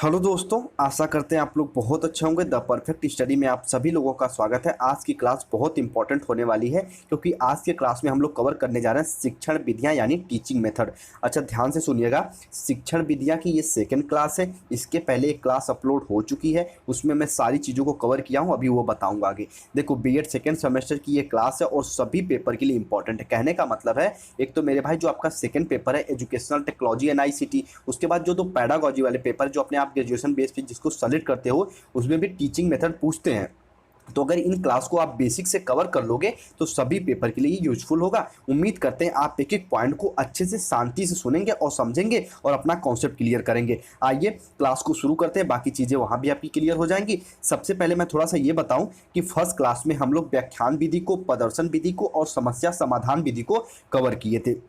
Hello दोस्तों, आशा करते हैं आप लोग बहुत अच्छे होंगे। द परफेक्ट स्टडी में आप सभी लोगों का स्वागत है। आज की क्लास बहुत इंपॉर्टेंट होने वाली है क्योंकि आज के क्लास में हम लोग कवर करने जा रहे हैं शिक्षण विधियां यानी टीचिंग मेथड। अच्छा, ध्यान से सुनिएगा। शिक्षण विधियां की ये सेकंड क्लास है। इसके पहले एक क्लास अपलोड हो चुकी है, उसमें मैं सारी चीज़ों को कवर किया हूँ, अभी वो बताऊँगा आगे। देखो, बीएड सेकेंड सेमेस्टर की ये क्लास है और सभी पेपर के लिए इंपॉर्टेंट है। कहने का मतलब है, एक तो मेरे भाई जो आपका सेकेंड पेपर है एजुकेशनल टेक्नोलॉजी एनआईसीटी, उसके बाद जो पैडागॉजी वाले पेपर जो अपने आप ग्रेजुएशन बेस पे जिसको सेलेक्ट करते हो, उसमें भी टीचिंग मेथड पूछते हैं। तो अगर इन क्लास को आप बेसिक से कवर कर लोगे तो सभी पेपर के लिए यूजफुल होगा। उम्मीद करते हैं आप एक एक पॉइंट को अच्छे से शांति से सुनेंगे और समझेंगे और अपना कॉन्सेप्ट क्लियर करेंगे। आइए क्लास को शुरू करते हैं, बाकी चीज़ें वहाँ भी आपकी क्लियर हो जाएंगी। सबसे पहले मैं थोड़ा सा ये बताऊं कि फर्स्ट क्लास में हम लोग व्याख्यान विधि को, प्रदर्शन विधि को और समस्या समाधान विधि को कवर किए थे।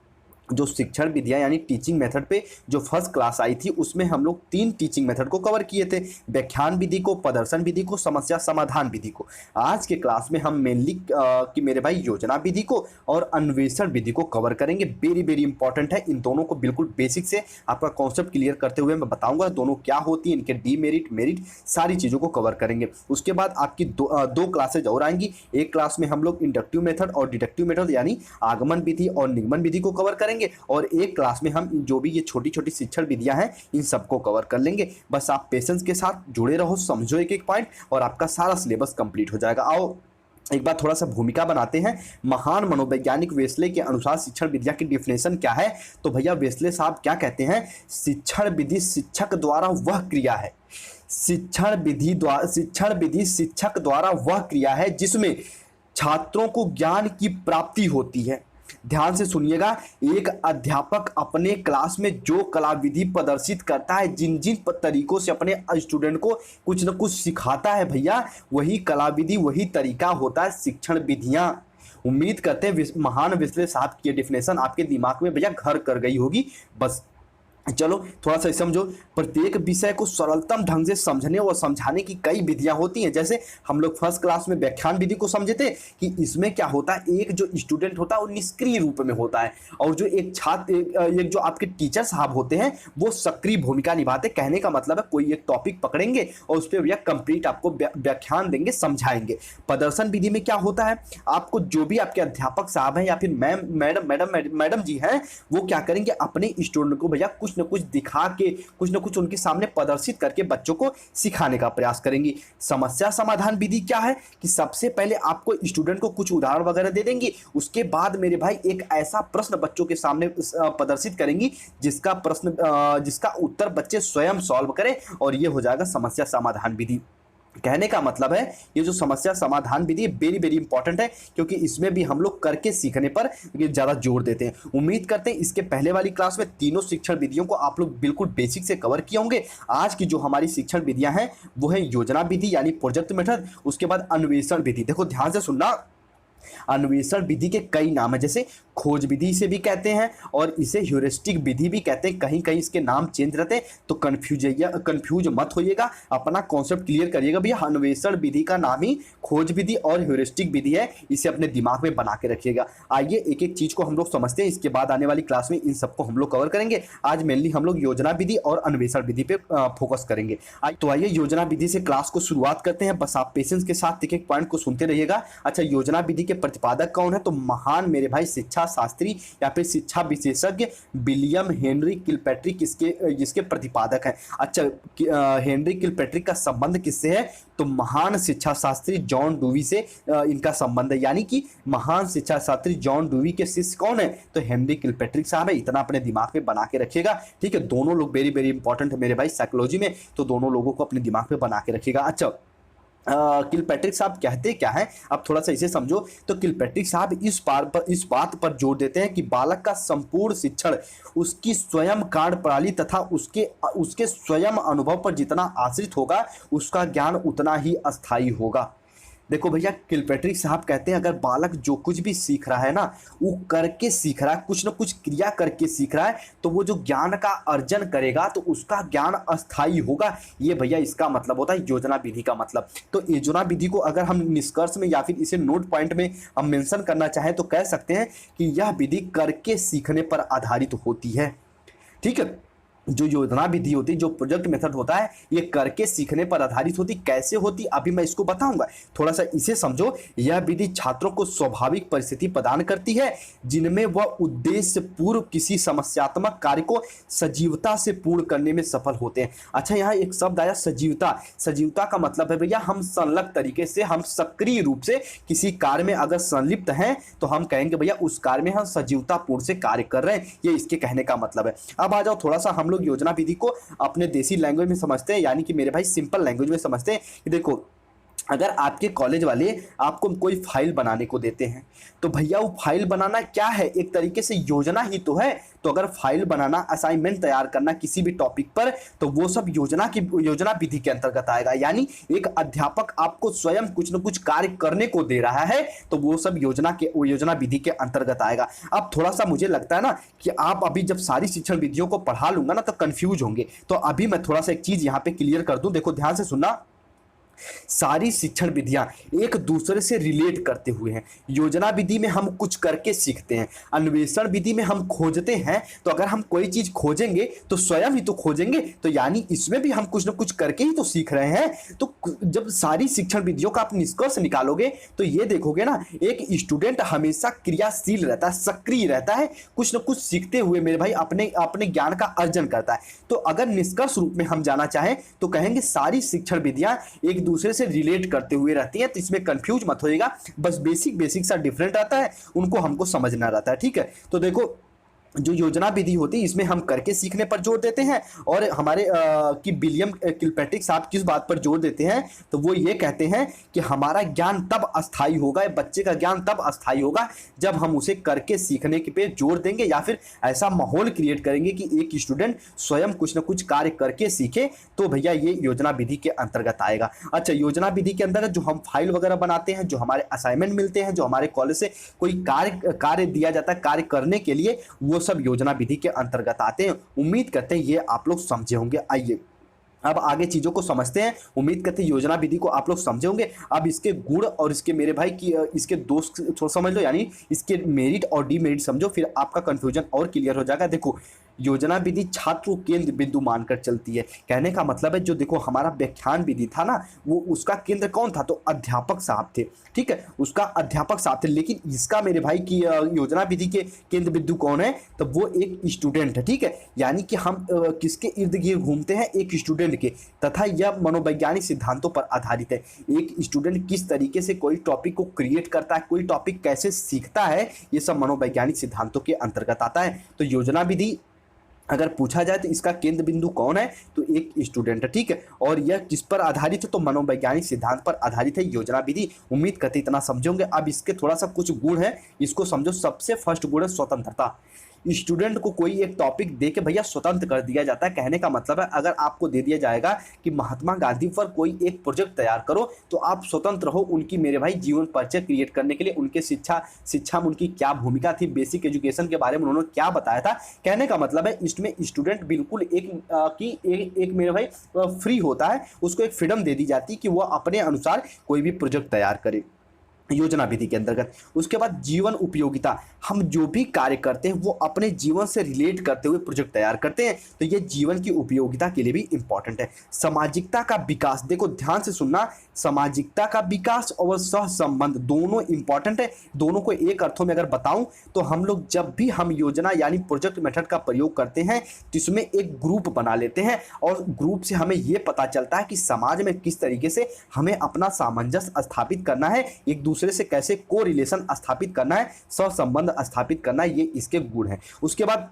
जो शिक्षण विधियां यानी टीचिंग मेथड पे जो फर्स्ट क्लास आई थी उसमें हम लोग 3 टीचिंग मेथड को कवर किए थे, व्याख्यान विधि को, प्रदर्शन विधि को, समस्या समाधान विधि को। आज के क्लास में हम मेनली कि मेरे भाई योजना विधि को और अन्वेषण विधि को कवर करेंगे। वेरी वेरी इंपॉर्टेंट है। इन दोनों को बिल्कुल बेसिक से आपका कॉन्सेप्ट क्लियर करते हुए मैं बताऊंगा दोनों क्या होती है, इनके डीमेरिट मेरिट सारी चीज़ों को कवर करेंगे। उसके बाद आपकी दो क्लासेज और आएंगी। एक क्लास में हम लोग इंडक्टिव मेथड और डिडक्टिव मेथड यानी आगमन विधि और निगमन विधि को कवर करेंगे, और एक क्लास में हम जो भी ये छोटी छोटी शिक्षण विधियां हैं इन सबको कवर कर लेंगे। बस आप पेशेंस के साथ जुड़े रहो, समझो एक एक पॉइंट और आपका सारा सिलेबस कंप्लीट हो जाएगा। आओ एक बार थोड़ा सा भूमिका बनाते हैं। महान मनोवैज्ञानिक वेस्ले के अनुसार शिक्षण विद्या की डिफिनेशन क्या है? तो भैया वेस्ले साहब क्या कहते हैं? शिक्षण विधि शिक्षक द्वारा वह क्रिया है, शिक्षण विधि शिक्षक द्वारा वह क्रिया है जिसमें छात्रों को ज्ञान की प्राप्ति होती है। ध्यान से सुनिएगा। एक अध्यापक अपने क्लास में जो कला विधि प्रदर्शित करता है, जिन जिन तरीकों से अपने स्टूडेंट को कुछ न कुछ सिखाता है भैया, वही कला विधि, वही तरीका होता है शिक्षण विधियां। उम्मीद करते हैं महान वेस्ले साहब की डेफिनेशन आपके दिमाग में भैया घर कर गई होगी। बस चलो थोड़ा सा समझो। प्रत्येक विषय को सरलतम ढंग से समझने और समझाने की कई विधियां होती हैं। जैसे हम लोग फर्स्ट क्लास में व्याख्यान विधि को समझे थे कि इसमें क्या होता है, एक जो स्टूडेंट होता है वो निष्क्रिय रूप में होता है और जो एक छात्र एक जो आपके टीचर साहब होते हैं वो सक्रिय भूमिका निभाते। कहने का मतलब है कोई एक टॉपिक पकड़ेंगे और उस पर भैया कंप्लीट आपको व्याख्यान देंगे, समझाएंगे। प्रदर्शन विधि में क्या होता है, आपको जो भी आपके अध्यापक साहब हैं या फिर मैडम जी हैं, वो क्या करेंगे, अपने स्टूडेंट को भैया कुछ न कुछ दिखा के, कुछ न कुछ उनके सामने प्रदर्शित करके बच्चों को सिखाने का प्रयास करेंगी। समस्या समाधान विधि क्या है कि सबसे पहले आपको स्टूडेंट को कुछ उदाहरण वगैरह दे देंगी, उसके बाद मेरे भाई एक ऐसा प्रश्न बच्चों के सामने प्रदर्शित करेंगी जिसका उत्तर बच्चे स्वयं सॉल्व करें, और ये हो जाएगा समस्या समाधान विधि। कहने का मतलब है ये जो समस्या समाधान विधि वेरी वेरी इंपॉर्टेंट है क्योंकि इसमें भी हम लोग करके सीखने पर ज़्यादा जोर देते हैं। उम्मीद करते हैं इसके पहले वाली क्लास में तीनों शिक्षण विधियों को आप लोग बिल्कुल बेसिक से कवर किए होंगे। आज की जो हमारी शिक्षण विधियां हैं वो है योजना विधि यानी प्रोजेक्ट मेथड, उसके बाद अन्वेषण विधि। देखो ध्यान से सुनना, अन्वेषण विधि के कई नाम है, जैसे खोज विधि से भी कहते हैं और इसे ह्यूरिस्टिक विधि भी कहते हैं। कहीं कहीं इसके नाम चेंज रहते हैं, तो कंफ्यूज मत होइएगा, अपना कॉन्सेप्ट क्लियर करिएगा। भैया अन्वेषण विधि का नाम ही खोज विधि और ह्यूरिस्टिक विधि है, इसे अपने दिमाग में बना के रखिएगा। आइए एक एक चीज को हम लोग समझते हैं, इसके बाद आने वाली क्लास में इन सबको हम लोग कवर करेंगे। आज मेनली हम लोग योजना विधि और अन्वेषण विधि पे फोकस करेंगे। तो आइए योजना विधि से क्लास को शुरुआत करते हैं। बस आप पेशेंस के साथ एक एक पॉइंट को सुनते रहिएगा। अच्छा, योजना विधि के प्रतिपादक कौन है? तो महान मेरे भाई शिक्षा शास्त्री या फिर शिक्षा विशेषज्ञ विलियम हेनरी किलपैट्रिक इसके प्रतिपादक हैं। अच्छा, हेनरी किलपैट्रिक का संबंध किससे है? तो महान शिक्षा शास्त्री जॉन डूवी से इनका संबंध है। यानी कि महान शिक्षा शास्त्री जॉन डूवी के शिष्य कौन है? तो हेनरी किलपैट्रिक साहब है। इतना अपने दिमाग में बना के रखिएगा, ठीक है। दोनों लोग वेरी वेरी इंपॉर्टेंट है मेरे भाई साइकोलॉजी में, तो दोनों लोगों को अपने दिमाग में बना के रखिएगा। अच्छा, किलपैट्रिक साहब कहते क्या है, अब थोड़ा सा इसे समझो। तो किलपैट्रिक साहब इस बात पर जोर देते हैं कि बालक का संपूर्ण शिक्षण उसकी स्वयं कार्य प्रणाली तथा उसके स्वयं अनुभव पर जितना आश्रित होगा, उसका ज्ञान उतना ही अस्थायी होगा। देखो भैया, किलपैट्रिक साहब कहते हैं अगर बालक जो कुछ भी सीख रहा है ना, वो करके सीख रहा है, कुछ ना कुछ क्रिया करके सीख रहा है, तो वो जो ज्ञान का अर्जन करेगा तो उसका ज्ञान अस्थायी होगा। ये भैया इसका मतलब होता है योजना विधि का मतलब। तो योजना विधि को अगर हम निष्कर्ष में या फिर इसे नोट पॉइंट में हम मेंशन करना चाहें तो कह सकते हैं कि यह विधि करके सीखने पर आधारित होती है, ठीक है। जो योजना विधि होती है, जो प्रोजेक्ट मेथड होता है, ये करके सीखने पर आधारित होती। कैसे होती अभी मैं इसको बताऊंगा, थोड़ा सा इसे समझो। यह विधि छात्रों को स्वाभाविक परिस्थिति प्रदान करती है जिनमें वह उद्देश्य पूर्व किसी समस्यात्मक कार्य को सजीवता से पूर्ण करने में सफल होते हैं। अच्छा, यहाँ एक शब्द आया सजीवता। सजीवता का मतलब है भैया हम संलग्न तरीके से, हम सक्रिय रूप से किसी कार्य में अगर संलिप्त हैं तो हम कहेंगे भैया उस कार्य में हम सजीवतापूर्ण से कार्य कर रहे हैं। ये इसके कहने का मतलब है। अब आ जाओ थोड़ा सा हम लोग योजना विधि को अपने देसी लैंग्वेज में समझते हैं, यानी कि मेरे भाई सिंपल लैंग्वेज में समझते हैं कि देखो, अगर आपके कॉलेज वाले आपको कोई फाइल बनाने को देते हैं तो भैया वो फाइल बनाना क्या है, एक तरीके से योजना ही तो है। तो अगर फाइल बनाना, असाइनमेंट तैयार करना किसी भी टॉपिक पर, तो वो सब योजना विधि के अंतर्गत आएगा। यानी एक अध्यापक आपको स्वयं कुछ न कुछ कार्य करने को दे रहा है तो वो सब योजना विधि के अंतर्गत आएगा। अब थोड़ा सा मुझे लगता है ना कि आप अभी जब सारी शिक्षण विधियों को पढ़ा लूंगा ना तो कंफ्यूज होंगे। तो अभी मैं थोड़ा सा एक चीज यहाँ पे क्लियर कर दूं, देखो ध्यान से सुनना। सारी शिक्षण विधियां एक दूसरे से रिलेट करते हुए हैं। योजना विधि में हम कुछ करके सीखते हैं, अन्वेषण विधि में हम खोजते हैं। तो अगर हम कोई चीज खोजेंगे तो स्वयं ही तो खोजेंगे, तो यानी इसमें भी हम कुछ ना कुछ करके ही तो सीख रहे हैं। तो जब सारी शिक्षण विधियों का आप निष्कर्ष निकालोगे तो ये देखोगे ना, एक स्टूडेंट हमेशा क्रियाशील रहता है, सक्रिय रहता है, कुछ ना कुछ सीखते हुए मेरे भाई अपने अपने ज्ञान का अर्जन करता है। तो अगर निष्कर्ष रूप में हम जाना चाहें तो कहेंगे सारी शिक्षण विधियां एक दूसरे से रिलेट करते हुए रहती हैं। तो इसमें कंफ्यूज मत होइएगा, बस बेसिक सा डिफरेंट आता है, उनको हमको समझना रहता है। ठीक है, तो देखो जो योजना विधि होती है इसमें हम करके सीखने पर जोर देते हैं। और हमारे कि विलियम किलपैट्रिक साहब किस बात पर जोर देते हैं, तो वो ये कहते हैं कि हमारा ज्ञान तब अस्थायी होगा, बच्चे का ज्ञान तब अस्थायी होगा जब हम उसे करके सीखने के पे जोर देंगे, या फिर ऐसा माहौल क्रिएट करेंगे कि एक स्टूडेंट स्वयं कुछ ना कुछ कार्य करके सीखे। तो भैया ये योजना विधि के अंतर्गत आएगा। अच्छा, योजना विधि के अंतर्गत जो हम फाइल वगैरह बनाते हैं, जो हमारे असाइनमेंट मिलते हैं, जो हमारे कॉलेज से कोई कार्य दिया जाता है कार्य करने के लिए, वो सब योजना विधि के अंतर्गत आते हैं। उम्मीद करते हैं ये आप लोग समझे होंगे। आइए अब आगे चीजों को समझते हैं। उम्मीद करते हैं योजना विधि को आप लोग समझे होंगे। अब इसके गुण और इसके मेरे भाई की इसके दोस्त समझ लो, यानी इसके मेरिट और डीमेरिट समझो, फिर आपका कंफ्यूजन और क्लियर हो जाएगा। देखो, योजना विधि छात्र केंद्र बिंदु मानकर चलती है। कहने का मतलब है जो देखो हमारा व्याख्यान विधि था ना, वो उसका केंद्र कौन था, तो अध्यापक साहब थे। ठीक है, उसका अध्यापक साहब थे। लेकिन इसका मेरे भाई की योजना विधि के केंद्र बिंदु कौन है, तो वो एक स्टूडेंट है। ठीक है, यानी कि हम किसके इर्द गिर्द घूमते हैं, एक स्टूडेंट के, तथा यह मनोवैज्ञानिक सिद्धांतों पर आधारित है। एक स्टूडेंट किस तरीके से कोई टॉपिक को क्रिएट करता है, कोई टॉपिक कैसे सीखता है, ये सब मनोवैज्ञानिक सिद्धांतों के अंतर्गत आता है। तो योजना विधि अगर पूछा जाए तो इसका केंद्र बिंदु कौन है, तो एक स्टूडेंट है। ठीक है, और यह किस पर आधारित है, तो मनोवैज्ञानिक सिद्धांत पर आधारित है योजना विधि। उम्मीद करते इतना समझोगे। अब इसके थोड़ा सा कुछ गुण है, इसको समझो। सबसे फर्स्ट गुण है स्वतंत्रता। स्टूडेंट को कोई एक टॉपिक दे के भैया स्वतंत्र कर दिया जाता है। कहने का मतलब है अगर आपको दे दिया जाएगा कि महात्मा गांधी पर कोई एक प्रोजेक्ट तैयार करो, तो आप स्वतंत्र हो उनकी मेरे भाई जीवन परिचय क्रिएट करने के लिए, उनके शिक्षा में उनकी क्या भूमिका थी, बेसिक एजुकेशन के बारे में उन्होंने क्या बताया था। कहने का मतलब है इसमें स्टूडेंट बिल्कुल एक मेरे भाई फ्री होता है, उसको एक फ्रीडम दे दी जाती है कि वह अपने अनुसार कोई भी प्रोजेक्ट तैयार करे योजना विधि के अंतर्गत। उसके बाद जीवन उपयोगिता, हम जो भी कार्य करते हैं वो अपने जीवन से रिलेट करते हुए प्रोजेक्ट तैयार करते हैं, तो ये जीवन की उपयोगिता के लिए भी इंपॉर्टेंट है। सामाजिकता का विकास, देखो ध्यान से सुनना, सामाजिकता का विकास और सह संबंध दोनों इंपॉर्टेंट है। दोनों को एक अर्थों में अगर बताऊं तो हम लोग जब भी हम योजना यानी प्रोजेक्ट मेथड का प्रयोग करते हैं तो इसमें एक ग्रुप बना लेते हैं, और ग्रुप से हमें यह पता चलता है कि समाज में किस तरीके से हमें अपना सामंजस्य स्थापित करना है, एक दूसरे से कैसे को रिलेशन स्थापित करना है, सहसंबंध स्थापित करना है। ये इसके गुण हैं। उसके बाद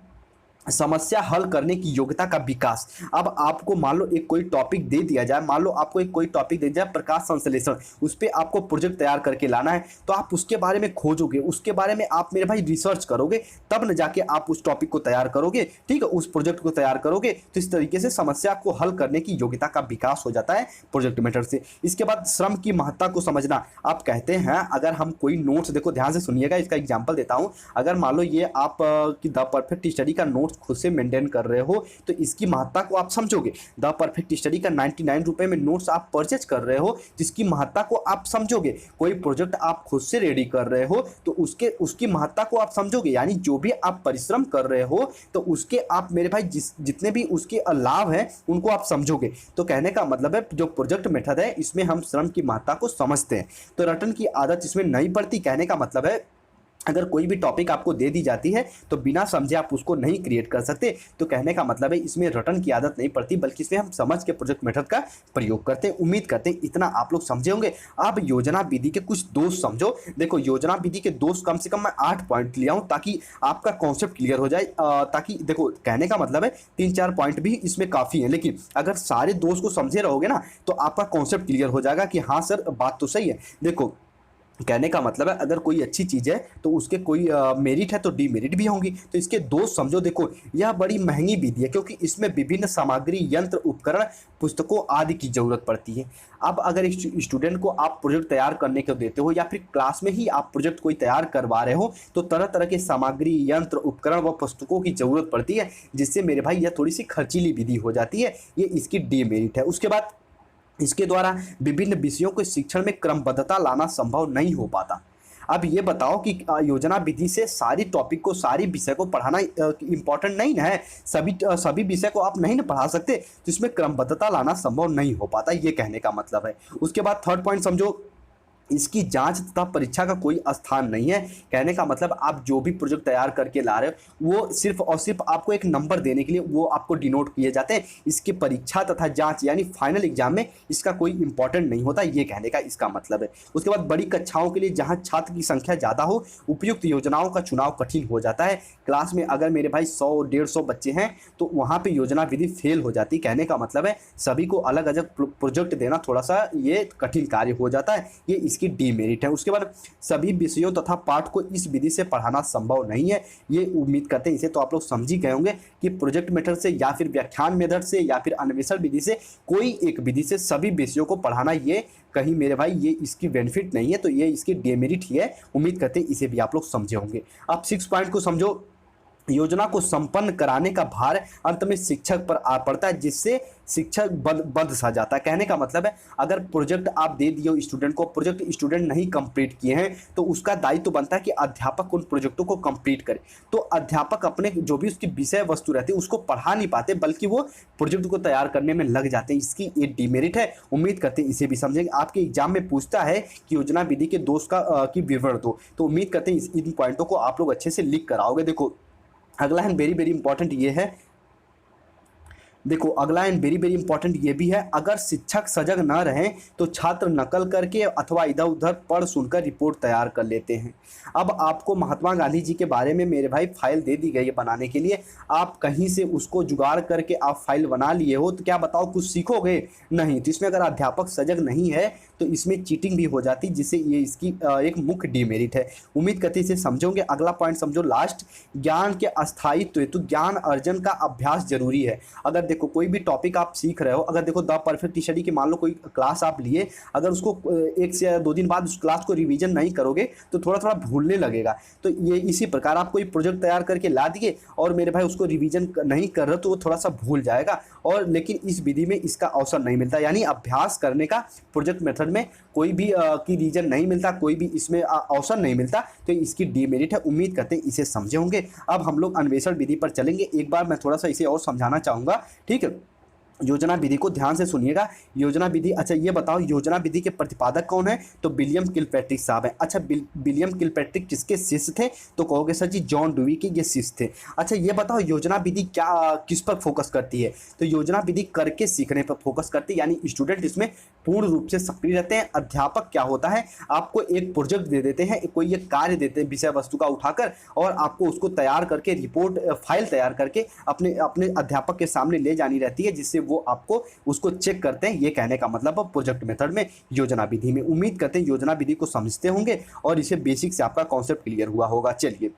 समस्या हल करने की योग्यता का विकास। अब आपको मान लो एक कोई टॉपिक दे दिया जाए, मान लो आपको एक कोई टॉपिक दे दिया जाए प्रकाश संश्लेषण, उस पर आपको प्रोजेक्ट तैयार करके लाना है, तो आप उसके बारे में खोजोगे, उसके बारे में आप मेरे भाई रिसर्च करोगे, तब न जाके आप उस टॉपिक को तैयार करोगे। ठीक है, उस प्रोजेक्ट को तैयार करोगे, तो इस तरीके से समस्या को हल करने की योग्यता का विकास हो जाता है प्रोजेक्ट मेथड से। इसके बाद श्रम की महत्ता को समझना। आप कहते हैं अगर हम कोई नोट्स, देखो ध्यान से सुनिएगा, इसका एग्जाम्पल देता हूँ। अगर मान लो ये आप द परफेक्ट स्टडी का नोट्स नोट्स खुद से मेंटेन कर रहे हो तो इसकी महत्ता को आप समझोगे। द परफेक्ट स्टडी का 99 रुपये में नोट्स आप परचेज कर रहे हो जिसकी महत्ता को आप समझोगे। कोई प्रोजेक्ट आप खुद से रेडी कर रहे हो तो उसकी महत्ता को आप समझोगे, यानी जो भी आप परिश्रम कर रहे हो तो उसके आप मेरे भाई जितने भी उसके लाभ हैं उनको आप समझोगे। तो कहने का मतलब है जो प्रोजेक्ट मेथड है इसमें हम श्रम की महत्ता को समझते हैं, तो रटन की आदत इसमें नहीं पड़ती। कहने का मतलब है अगर कोई भी टॉपिक आपको दे दी जाती है तो बिना समझे आप उसको नहीं क्रिएट कर सकते। तो कहने का मतलब है इसमें रटन की आदत नहीं पड़ती, बल्कि इसमें हम समझ के प्रोजेक्ट मेथड का प्रयोग करते हैं। उम्मीद करते हैं इतना आप लोग समझे होंगे। अब योजना विधि के कुछ दोष समझो। देखो योजना विधि के दोष कम से कम मैं 8 पॉइंट लिया हूँ ताकि आपका कॉन्सेप्ट क्लियर हो जाए। ताकि देखो कहने का मतलब है 3-4 पॉइंट भी इसमें काफ़ी है, लेकिन अगर सारे दोष को समझे रहोगे ना तो आपका कॉन्सेप्ट क्लियर हो जाएगा कि हाँ सर बात तो सही है। देखो कहने का मतलब है अगर कोई अच्छी चीज़ है तो उसके कोई मेरिट है तो डीमेरिट भी होंगी। तो इसके दोष समझो। देखो यह बड़ी महंगी विधि है क्योंकि इसमें विभिन्न सामग्री, यंत्र, उपकरण, पुस्तकों आदि की जरूरत पड़ती है। अब अगर स्टूडेंट को आप प्रोजेक्ट तैयार करने को देते हो या फिर क्लास में ही आप प्रोजेक्ट कोई तैयार करवा रहे हो तो तरह तरह के सामग्री, यंत्र, उपकरण व पुस्तकों की जरूरत पड़ती है, जिससे मेरे भाई यह थोड़ी सी खर्चीली विधि हो जाती है। ये इसकी डीमेरिट है। उसके बाद इसके द्वारा विभिन्न विषयों के शिक्षण में क्रमबद्धता लाना संभव नहीं हो पाता। अब ये बताओ कि योजना विधि से सारी टॉपिक को, सारी विषय को पढ़ाना इंपॉर्टेंट नहीं है। सभी विषय को आप नहीं ना पढ़ा सकते, तो इसमें क्रमबद्धता लाना संभव नहीं हो पाता, ये कहने का मतलब है। उसके बाद थर्ड पॉइंट समझो, इसकी जांच तथा परीक्षा का कोई स्थान नहीं है। कहने का मतलब आप जो भी प्रोजेक्ट तैयार करके ला रहे हो वो सिर्फ और सिर्फ आपको एक नंबर देने के लिए वो आपको डिनोट किए जाते हैं। इसकी परीक्षा तथा जांच यानी फाइनल एग्जाम में इसका कोई इंपॉर्टेंट नहीं होता, ये कहने का इसका मतलब है। उसके बाद बड़ी कक्षाओं के लिए जहां छात्र की संख्या ज़्यादा हो उपयुक्त योजनाओं का चुनाव कठिन हो जाता है। क्लास में अगर मेरे भाई 100-150 बच्चे हैं तो वहाँ पर योजना विधि फेल हो जाती। कहने का मतलब है सभी को अलग अलग प्रोजेक्ट देना थोड़ा सा ये कठिन कार्य हो जाता है, ये की डीमेरिट है। उसके बाद सभी विषयों तथा पाठ को इस विधि से पढ़ाना संभव नहीं है। ये उम्मीद करते हैं इसे तो आप लोग समझ ही गए होंगे कि प्रोजेक्ट मेथड से या फिर व्याख्यान मेथड से या फिर अन्वेषण विधि से कोई एक विधि से सभी विषयों को पढ़ाना ये कहीं मेरे भाई ये इसकी बेनिफिट नहीं है, तो ये इसकी डीमेरिट ही है। उम्मीद करते हैं इसे भी आप लोग समझे होंगे। अब 6 पॉइंट को समझो। योजना को संपन्न कराने का भार अंत में शिक्षक पर आ पड़ता है, जिससे शिक्षक बंद सा जाता है। कहने का मतलब है अगर प्रोजेक्ट आप दे दिए स्टूडेंट को, प्रोजेक्ट स्टूडेंट नहीं कंप्लीट किए हैं तो उसका दायित्व तो बनता है कि अध्यापक उन प्रोजेक्टों को कंप्लीट करे। तो अध्यापक अपने जो भी उसकी विषय वस्तु रहती है उसको पढ़ा नहीं पाते, बल्कि वो प्रोजेक्ट को तैयार करने में लग जाते हैं। इसकी एक डीमेरिट है। उम्मीद करते हैं इसे भी समझेंगे। आपके एग्जाम में पूछता है कि योजना विधि के दोष की विवरण दो, तो उम्मीद करते हैं इन पॉइंटों को आप लोग अच्छे से लिख कर आओगे। देखो अगला है वेरी वेरी इंपॉर्टेंट ये है। देखो अगला एंड वेरी वेरी इंपॉर्टेंट ये भी है, अगर शिक्षक सजग न रहें तो छात्र नकल करके अथवा इधर उधर पढ़ सुनकर रिपोर्ट तैयार कर लेते हैं। अब आपको महात्मा गांधी जी के बारे में मेरे भाई फाइल दे दी गई है बनाने के लिए, आप कहीं से उसको जुगाड़ करके आप फाइल बना लिए हो तो क्या बताओ कुछ सीखोगे? नहीं। तो इसमें अगर अध्यापक सजग नहीं है तो इसमें चीटिंग भी हो जाती, जिससे ये इसकी एक मुख्य डीमेरिट है। उम्मीद करते इसे समझोगे। अगला पॉइंट समझो लास्ट, ज्ञान के अस्थायित्व। तो ज्ञान अर्जन का अभ्यास जरूरी है। अगर देखो कोई भी टॉपिक आप सीख रहे हो, अगर देखो द परफेक्ट स्टडी की मान लो कोई क्लास आप लिए, अगर उसको 1 से 2 दिन बाद उस क्लास को रिवीजन नहीं करोगे तो थोड़ा थोड़ा भूलने लगेगा। तो ये इसी प्रकार आप कोई प्रोजेक्ट तैयार करके ला दिए और मेरे भाई उसको रिवीजन नहीं कर रहे तो वो थोड़ा सा भूल जाएगा। और लेकिन इस विधि में इसका अवसर नहीं मिलता, यानी अभ्यास करने का प्रोजेक्ट मेथड में कोई भी की रीजन नहीं मिलता, कोई भी इसमें अवसर नहीं मिलता, तो इसकी डीमेरिट है। उम्मीद करते हैं इसे समझे होंगे। अब हम लोग अन्वेषण विधि पर चलेंगे। एक बार मैं थोड़ा सा इसे और समझाना चाहूँगा, ठीक है। योजना विधि को ध्यान से सुनिएगा। योजना विधि, अच्छा ये बताओ योजना विधि के प्रतिपादक कौन है? तो विलियम किलपैट्रिक साहब हैं। अच्छा विलियम किलपैट्रिक किसके शिष्य थे? तो कहोगे सर जी जॉन डुवी के ये शिष्य थे। अच्छा ये बताओ योजना विधि क्या किस पर फोकस करती है? तो योजना विधि करके सीखने पर फोकस करती है, यानी स्टूडेंट इसमें पूर्ण रूप से सक्रिय रहते हैं। अध्यापक क्या होता है, आपको एक प्रोजेक्ट दे देते हैं, कोई एक कार्य देते हैं विषय वस्तु का उठाकर, और आपको उसको तैयार करके रिपोर्ट फाइल तैयार करके अपने अध्यापक के सामने ले जानी रहती है, जिससे वो आपको उसको चेक करते हैं। ये कहने का मतलब प्रोजेक्ट मेथड में योजना विधि में। उम्मीद करते हैं योजना विधि को समझते होंगे और इसे बेसिक से आपका कॉन्सेप्ट क्लियर हुआ होगा। चलिए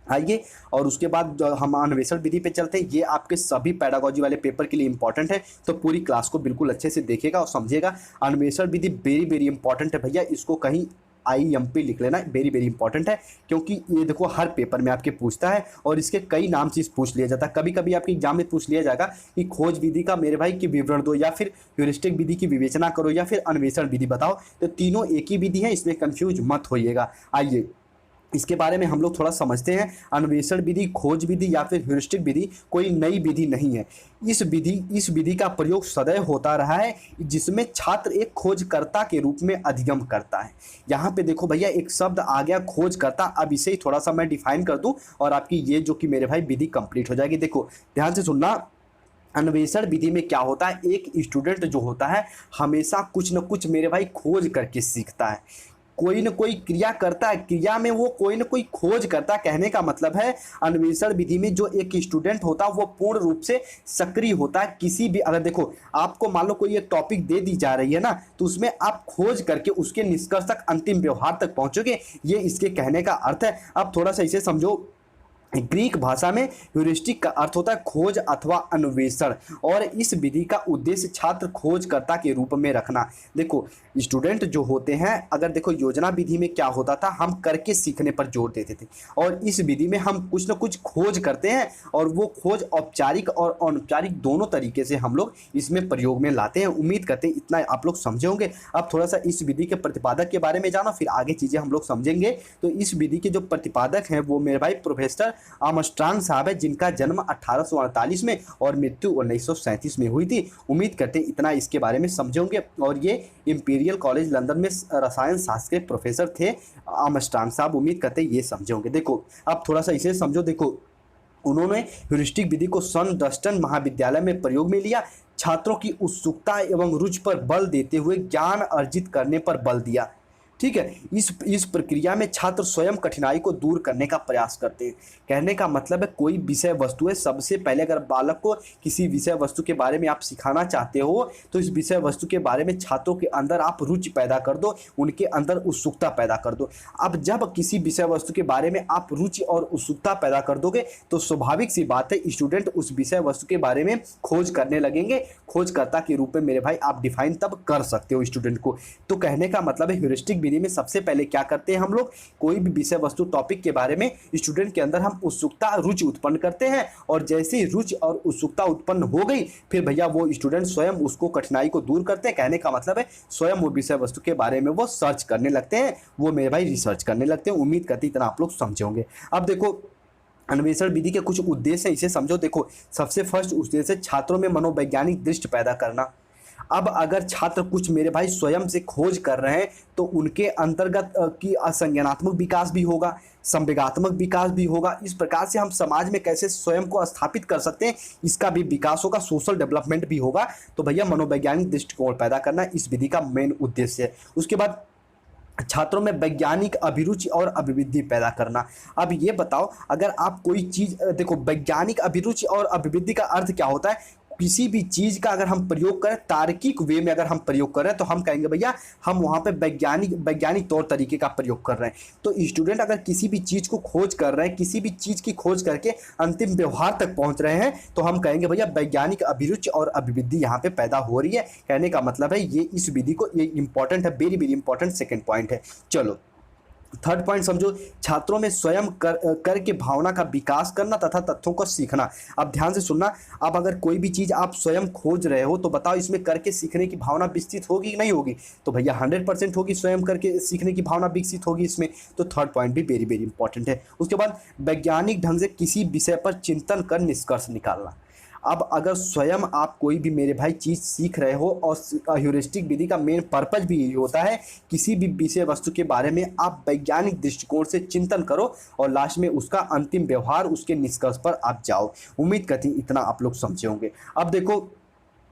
आइए और उसके बाद हम अन्वेषण विधि पे चलते हैं। ये आपके सभी पैडागोजी वाले पेपर के लिए इंपॉर्टेंट है, तो पूरी क्लास को बिल्कुल अच्छे से देखिएगा और समझिएगा। अन्वेषण विधि वेरी वेरी इंपॉर्टेंट है भैया, इसको कहीं IMP लिख लेना, वेरी वेरी इंपॉर्टेंट है, क्योंकि ये देखो हर पेपर में आपके पूछता है और इसके कई नाम से पूछ लिया जाता है। कभी कभी आपके एग्जाम में पूछ लिया जाएगा कि खोज विधि का मेरे भाई की विवरण दो, या फिर ह्यूरिस्टिक विधि की विवेचना करो, या फिर अन्वेषण विधि बताओ। तो तीनों एक ही विधि है, इसमें कंफ्यूज मत होइएगा। आइए इसके बारे में हम लोग थोड़ा समझते हैं। अन्वेषण विधि, खोज विधि या फिर ह्यूरिस्टिक विधि कोई नई विधि नहीं है। इस विधि का प्रयोग सदैव होता रहा है, जिसमें छात्र एक खोजकर्ता के रूप में अधिगम करता है। यहाँ पे देखो भैया एक शब्द आ गया खोजकर्ता। अब इसे ही थोड़ा सा मैं डिफाइन कर दूं और आपकी ये जो कि मेरे भाई विधि कंप्लीट हो जाएगी। देखो ध्यान से सुनना, अन्वेषण विधि में क्या होता है, एक स्टूडेंट जो होता है हमेशा कुछ न कुछ मेरे भाई खोज करके सीखता है, कोई न कोई क्रिया करता है, क्रिया में वो कोई न कोई खोज करता है। कहने का मतलब है अन्वेषण विधि में जो एक स्टूडेंट होता है वो पूर्ण रूप से सक्रिय होता है। किसी भी, अगर देखो आपको मान लो कोई एक टॉपिक दे दी जा रही है ना, तो उसमें आप खोज करके उसके निष्कर्ष तक, अंतिम व्यवहार तक पहुंचोगे, ये इसके कहने का अर्थ है। अब थोड़ा सा इसे समझो। ग्रीक भाषा में ह्यूरिस्टिक का अर्थ होता है खोज अथवा अन्वेषण, और इस विधि का उद्देश्य छात्र खोजकर्ता के रूप में रखना। देखो स्टूडेंट जो होते हैं, अगर देखो योजना विधि में क्या होता था, हम करके सीखने पर जोर देते थे, और इस विधि में हम कुछ न कुछ खोज करते हैं, और वो खोज औपचारिक और अनौपचारिक दोनों तरीके से हम लोग इसमें प्रयोग में लाते हैं। उम्मीद करते हैं इतना आप लोग समझे होंगे। अब थोड़ा सा इस विधि के प्रतिपादक के बारे में जानो, फिर आगे चीज़ें हम लोग समझेंगे। तो इस विधि के जो प्रतिपादक हैं वो मेरे भाई प्रोफेसर आर्मस्ट्रांग साहब है, जिनका जन्म 1848 में और मृत्यु 1937 में हुई थी। उम्मीद करते हैं इतना इसके बारे में समझे होंगे। और ये इंपीरियल कॉलेज लंदन में रसायन शास्त्र के प्रोफेसर थे आर्मस्ट्रांग साहब। उम्मीद करते हैं ये समझे होंगे। देखो अब थोड़ा सा इसे समझो। देखो उन्होंने ह्यूरिस्टिक विधि को सन डस्टन महाविद्यालय में प्रयोग में लिया, छात्रों की उत्सुकता एवं रुचि पर बल देते हुए ज्ञान अर्जित करने पर बल दिया। ठीक है, इस प्रक्रिया में छात्र स्वयं कठिनाई को दूर करने का प्रयास करते हैं। कहने का मतलब है कोई विषय वस्तु है, सबसे पहले अगर बालक को किसी विषय वस्तु के बारे में आप सिखाना चाहते हो, तो इस विषय वस्तु के बारे में छात्रों के अंदर आप रुचि पैदा कर दो, उनके अंदर उत्सुकता पैदा कर दो। अब जब किसी विषय वस्तु के बारे में आप रुचि और उत्सुकता पैदा कर दोगे, तो स्वाभाविक सी बात है स्टूडेंट उस विषय वस्तु के बारे में खोज करने लगेंगे। खोजकर्ता के रूप में मेरे भाई आप डिफाइन तब कर सकते हो स्टूडेंट को। तो कहने का मतलब है ह्यूरिस्टिक विधि में सबसे पहले क्या करते हैं हम लोग, कोई भी विषय वस्तु टॉपिक के बारे में स्टूडेंट के अंदर हम उत्सुकता रुचि उत्पन्न करते हैं, और जैसे ही रुचि और उत्सुकता उत्पन्न हो गई, फिर भैया वो स्टूडेंट स्वयं उसको कठिनाई को दूर करते हैं। कहने का मतलब है स्वयं वो विषय वस्तु के बारे में वो सर्च करने लगते हैं, वो मेरे भाई रिसर्च करने लगते हैं। उम्मीद करती इतना आप लोग समझे होंगे। अब देखो अन्वेषण विधि के कुछ उद्देश्य इसे समझो। देखो सबसे फर्स्ट उद्देश्य छात्रों में मनोवैज्ञानिक दृष्टि पैदा करना। अब अगर छात्र कुछ मेरे भाई स्वयं से खोज कर रहे हैं, तो उनके अंतर्गत की असंज्ञानात्मक विकास भी होगा, संवेगात्मक विकास भी होगा। इस प्रकार से हम समाज में कैसे स्वयं को स्थापित कर सकते हैं, इसका भी विकास होगा, सोशल डेवलपमेंट भी होगा। तो भैया मनोवैज्ञानिक दृष्टिकोण पैदा करना इस विधि का मेन उद्देश्य है। उसके बाद छात्रों में वैज्ञानिक अभिरुचि और अभिवृद्धि पैदा करना। अब ये बताओ, अगर आप कोई चीज़, देखो वैज्ञानिक अभिरुचि और अभिवृद्धि का अर्थ क्या होता है, किसी भी चीज़ का अगर हम प्रयोग करें तार्किक वे में, अगर हम प्रयोग कर रहे हैं, तो हम कहेंगे भैया हम वहाँ पे वैज्ञानिक तौर तरीके का प्रयोग कर रहे हैं। तो स्टूडेंट अगर किसी भी चीज़ को खोज कर रहे हैं, किसी भी चीज़ की खोज करके अंतिम व्यवहार तक पहुँच रहे हैं, तो हम कहेंगे भैया वैज्ञानिक अभिरुचि और अभिवृद्धि यहाँ पे पैदा हो रही है। कहने का मतलब है ये इस विधि को, ये इंपॉर्टेंट है, very very important second point है। चलो थर्ड पॉइंट समझो, छात्रों में स्वयं कर के भावना का विकास करना तथा तथ्यों को सीखना। अब ध्यान से सुनना, अब अगर कोई भी चीज़ आप स्वयं खोज रहे हो, तो बताओ इसमें करके सीखने की भावना विकसित होगी कि नहीं होगी? तो भैया 100% होगी, स्वयं करके सीखने की भावना विकसित होगी इसमें। तो थर्ड पॉइंट भी वेरी वेरी इंपॉर्टेंट है। उसके बाद वैज्ञानिक ढंग से किसी विषय पर चिंतन कर निष्कर्ष निकालना। अब अगर स्वयं आप कोई भी मेरे भाई चीज़ सीख रहे हो, और ह्यूरिस्टिक विधि का मेन पर्पज भी यही होता है, किसी भी विषय वस्तु के बारे में आप वैज्ञानिक दृष्टिकोण से चिंतन करो, और लास्ट में उसका अंतिम व्यवहार, उसके निष्कर्ष पर आप जाओ। उम्मीद करती हूँ इतना आप लोग समझे होंगे। अब देखो,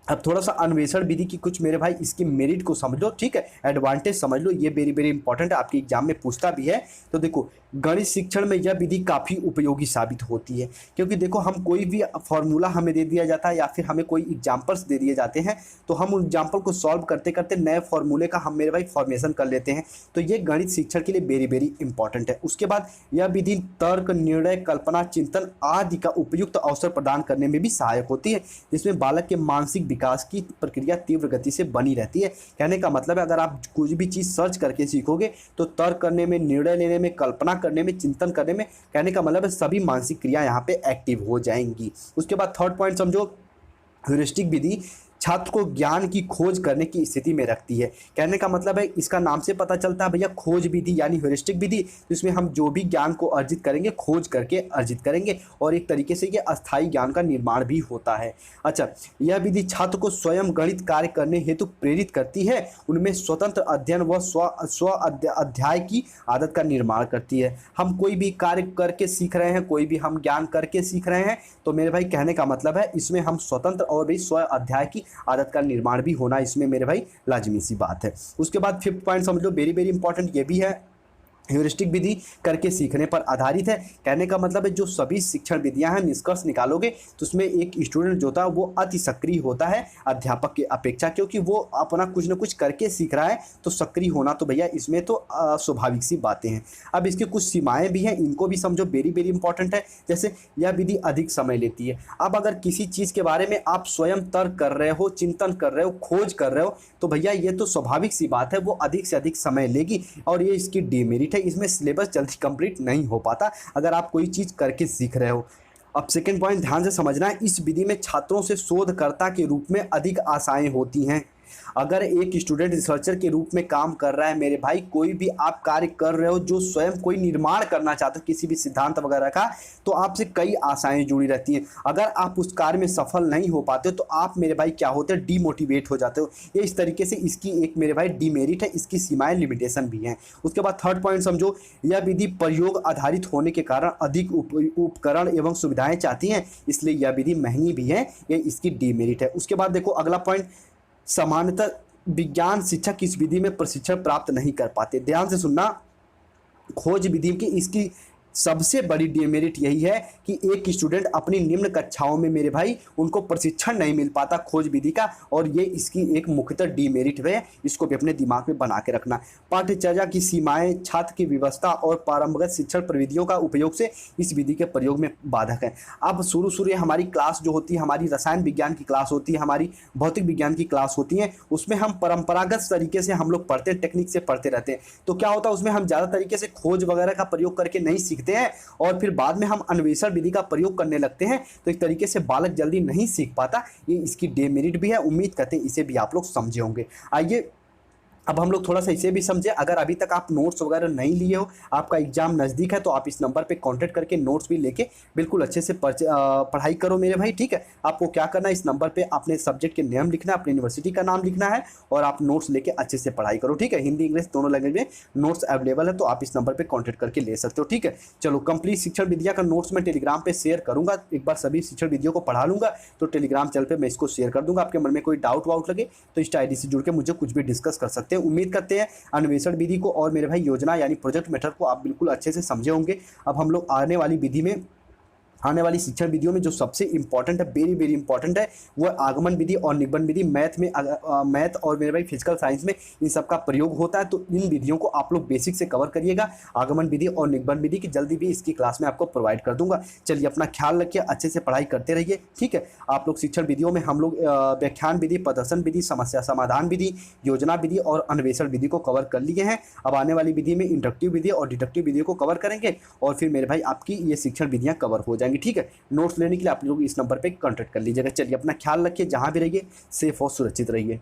अब थोड़ा सा अन्वेषण विधि की कुछ मेरे भाई इसकी मेरिट को समझ लो, ठीक है, एडवांटेज समझ लो, ये वेरी वेरी इंपॉर्टेंट है, आपके एग्जाम में पूछता भी है। तो देखो गणित शिक्षण में यह विधि काफ़ी उपयोगी साबित होती है, क्योंकि देखो हम कोई भी फॉर्मूला हमें दे दिया जाता है, या फिर हमें कोई एग्जाम्पल्स दे दिए जाते हैं, तो हम उन एग्जाम्पल को सॉल्व करते करते नए फॉर्मूले का हम मेरे भाई फॉर्मेशन कर लेते हैं। तो ये गणित शिक्षण के लिए वेरी वेरी इंपॉर्टेंट है। उसके बाद यह विधि तर्क, निर्णय, कल्पना, चिंतन आदि का उपयुक्त अवसर प्रदान करने में भी सहायक होती है, जिसमें बालक के मानसिक विकास की प्रक्रिया तीव्र गति से बनी रहती है। कहने का मतलब है अगर आप कुछ भी चीज़ सर्च करके सीखोगे तो तर्क करने में, निर्णय लेने में, कल्पना करने में, चिंतन करने में, कहने का मतलब है सभी मानसिक क्रिया यहाँ पे एक्टिव हो जाएंगी। उसके बाद थर्ड पॉइंट समझो, ह्यूरिस्टिक विधि छात्र को ज्ञान की खोज करने की स्थिति में रखती है। कहने का मतलब है इसका नाम से पता चलता है भैया, खोज विधि यानी ह्यूरिस्टिक विधि, तो इसमें हम जो भी ज्ञान को अर्जित करेंगे खोज करके अर्जित करेंगे और एक तरीके से ये अस्थायी ज्ञान का निर्माण भी होता है। अच्छा, यह विधि छात्र को स्वयं गणित कार्य करने हेतु प्रेरित करती है, उनमें स्वतंत्र अध्ययन व स्व अध्याय की आदत का निर्माण करती है। हम कोई भी कार्य करके सीख रहे हैं, कोई भी हम ज्ञान करके सीख रहे हैं, तो मेरे भाई कहने का मतलब है इसमें हम स्वतंत्र और भी स्व अध्याय की आदत का निर्माण भी होना इसमें मेरे भाई लाजमी सी बात है। उसके बाद फिफ्थ पॉइंट समझ लो, वेरी वेरी इंपॉर्टेंट ये भी है, ह्यूरिस्टिक विधि करके सीखने पर आधारित है। कहने का मतलब है जो सभी शिक्षण विधियां हैं निष्कर्ष निकालोगे तो उसमें एक स्टूडेंट जो होता है वो अति सक्रिय होता है अध्यापक की अपेक्षा, क्योंकि वो अपना कुछ ना कुछ करके सीख रहा है, तो सक्रिय होना तो भैया इसमें तो स्वाभाविक सी बातें हैं। अब इसकी कुछ सीमाएं भी हैं, इनको भी समझो, वेरी वेरी इंपॉर्टेंट है। जैसे यह विधि अधिक समय लेती है। अब अगर किसी चीज़ के बारे में आप स्वयं तर्क कर रहे हो, चिंतन कर रहे हो, खोज कर रहे हो, तो भैया ये तो स्वाभाविक सी बात है वो अधिक से अधिक समय लेगी और ये इसकी डिमेरिट है, इसमें सिलेबस जल्दी कंप्लीट नहीं हो पाता अगर आप कोई चीज़ करके सीख रहे हो। अब सेकंड पॉइंट ध्यान से समझना है, इस विधि में छात्रों से शोधकर्ता के रूप में अधिक आशाएं होती हैं। अगर एक स्टूडेंट रिसर्चर के रूप में काम कर रहा है मेरे भाई, कोई भी आप कार्य कर रहे हो जो स्वयं कोई निर्माण करना चाहते हो किसी भी सिद्धांत वगैरह का, तो आपसे कई आशाएं जुड़ी रहती हैं। अगर आप उस कार्य में सफल नहीं हो पाते तो आप मेरे भाई क्या होते हैं, डीमोटिवेट हो जाते हो। ये इस तरीके से इसकी एक मेरे भाई डीमेरिट है, इसकी सीमाएं लिमिटेशन भी हैं। उसके बाद थर्ड पॉइंट समझो, यह विधि प्रयोग आधारित होने के कारण अधिक उपकरण एवं सुविधाएं चाहती हैं, इसलिए यह विधि महंगी भी है, ये इसकी डीमेरिट है। उसके बाद देखो अगला पॉइंट, सामान्यतः विज्ञान शिक्षक इस विधि में प्रशिक्षण प्राप्त नहीं कर पाते। ध्यान से सुनना, खोज विधि की इसकी सबसे बड़ी डिमेरिट यही है कि एक स्टूडेंट अपनी निम्न कक्षाओं में मेरे भाई उनको प्रशिक्षण नहीं मिल पाता खोज विधि का, और ये इसकी एक मुख्यतः डिमेरिट है, इसको भी अपने दिमाग में बना के रखना। पाठ्यचर्या की सीमाएं, छात्र की व्यवस्था और परंपरागत शिक्षण प्रविधियों का उपयोग से इस विधि के प्रयोग में बाधक है। अब शुरू हमारी क्लास जो होती है, हमारी रसायन विज्ञान की क्लास होती है, हमारी भौतिक विज्ञान की क्लास होती है, उसमें हम परंपरागत तरीके से हम लोग पढ़ते हैं, टेक्निक से पढ़ते रहते हैं। तो क्या होता है उसमें हम ज़्यादा तरीके से खोज वगैरह का प्रयोग करके नहीं सीखते हैं और फिर बाद में हम अन्वेषण विधि का प्रयोग करने लगते हैं, तो एक तरीके से बालक जल्दी नहीं सीख पाता। ये इसकी डेमेरिट भी है, उम्मीद करते हैं इसे भी आप लोग समझे होंगे। आइए अब हम लोग थोड़ा सा इसे भी समझे। अगर अभी तक आप नोट्स वगैरह नहीं लिए हो, आपका एग्जाम नज़दीक है, तो आप इस नंबर पे कांटेक्ट करके नोट्स भी लेके बिल्कुल अच्छे से पढ़ाई करो मेरे भाई, ठीक है। आपको क्या करना है, इस नंबर पे अपने सब्जेक्ट के नेम लिखना है, अपनी यूनिवर्सिटी का नाम लिखना है और आप नोट्स लेके अच्छे से पढ़ाई करो, ठीक है। हिंदी इंग्लिश दोनों लैंग्वेज में नोट्स अवेलेबल है, तो आप इस नंबर पर कॉन्टैक्ट करके ले सकते हो, ठीक है। चलो, कंप्लीट शिक्षण विद्या का नोट्स मैं टेलीग्राम पर शेयर करूँगा, एक बार सभी शिक्षण विधियों को पढ़ा लूँगा, तो टेलीग्राम चैनल पर मैं इसको शेयर कर दूँगा। आपके मन में कोई डाउट वाउट लगे तो इस ID से जुड़ के मुझे कुछ भी डिस्कस कर सकते हैं। उम्मीद करते हैं अन्वेषण विधि को और मेरे भाई योजना यानी प्रोजेक्ट मेथड को आप बिल्कुल अच्छे से समझे होंगे। अब हम लोग आने वाली विधि में, आने वाली शिक्षण विधियों में जो सबसे इंपॉर्टेंट है, वेरी वेरी इंपॉर्टेंट है, वो आगमन विधि और निगमन विधि। मैथ में मैथ और मेरे भाई फिजिकल साइंस में इन सब का प्रयोग होता है, तो इन विधियों को आप लोग बेसिक से कवर करिएगा। आगमन विधि और निगमन विधि की जल्दी भी इसकी क्लास में आपको प्रोवाइड कर दूंगा। चलिए, अपना ख्याल रखिए, अच्छे से पढ़ाई करते रहिए, ठीक है। आप लोग शिक्षण विधियों में हम लोग व्याख्यान विधि, प्रदर्शन विधि, समस्या समाधान विधि, योजना विधि और अन्वेषण विधि को कवर कर लिए हैं। अब आने वाली विधि में इंडक्टिव विधि और डिडक्टिव विधि को कवर करेंगे और फिर मेरे भाई आपकी ये शिक्षण विधियाँ कवर हो जाएंगी, ठीक है। नोट्स लेने के लिए आप लोग इस नंबर पे कांटेक्ट कर लीजिएगा। चलिए, अपना ख्याल रखिए, जहाँ भी रहिए सेफ और सुरक्षित रहिए।